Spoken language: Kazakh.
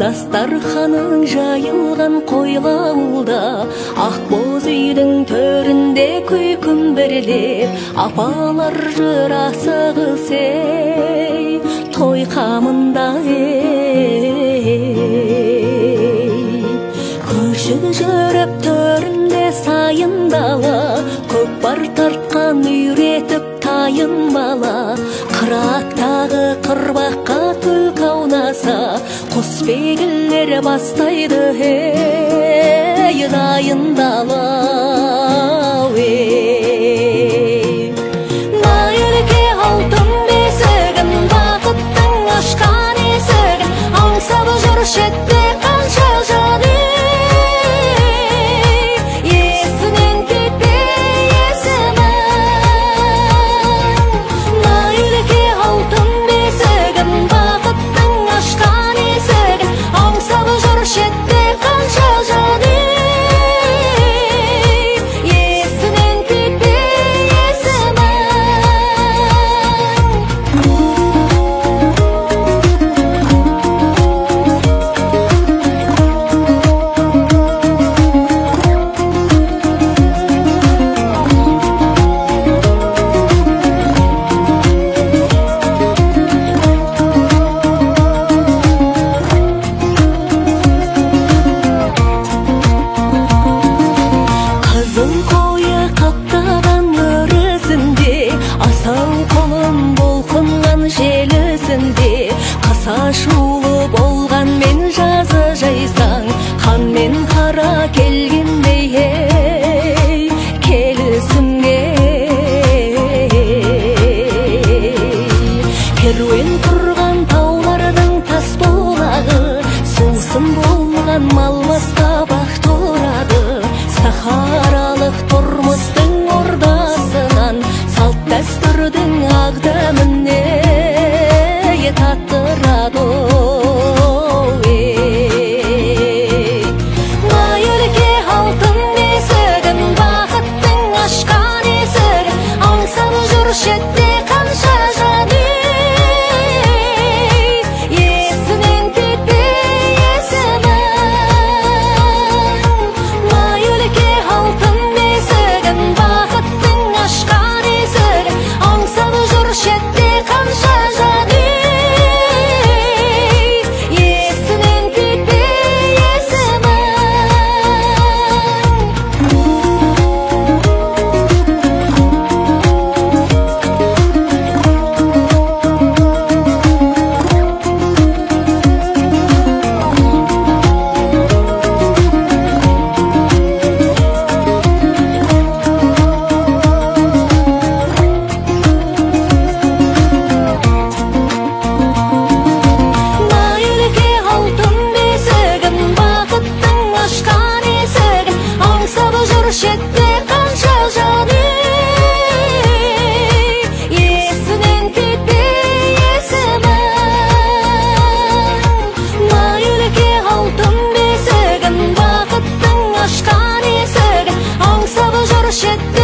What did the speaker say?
Дастарханың жайылған қойлауда, ақ боз үйдің төрінде күй күмбірлеп, апалар жыр асығыс ей, той қамында ей. Көшіп жүріп төрінде сайын дала, көкпар тартқан үйретіп тайын бала. Қыраттағы қырбаққа түлкі аунаса, құсбегілер бастайды ей, дайындала ей. Найырке алтын бесігін, бақыттың ашқан есігін, аңсап жүр шетте қанша жан ей. Есінен кетпей есімің. Найырке алтын бесігін, бақыттың ашқан есігін, аңсап жүр шетте қанша жан ей. Есінен кетпей есімің. Қызыл қойы қаптаған өрісінде, асау қолын болқынған желісінде, қаса шулы болған мен жазы жайсаң, хан мен қара келгендей ей, келісімге. Керуен тұрған таулардың тас болағы, сусын болған мал басқа бақыт ұрады. Сахаралық тұрмыстың ордасынан, салт дәстүрдің ақ дәміне таттырады ей. Найырке алтын бесігін, бақыттың ашқан есігін, аңсап жүр шетте қанша жан ей. Есінен кетпей есімің. Найырке алтын бесігін, бақыттың ашқан есігін, аңсап жүр шетте қанша жан ей. Есінен кетпей есімің. Найырке алтын бесігін, бақыттың ашқан есігін, аңсап жүр шетте қанша жан ей. Есінен кетпей есімің. Найырке алтын бесігін, бақыттың ашқан есігін, аңсап жүр шетте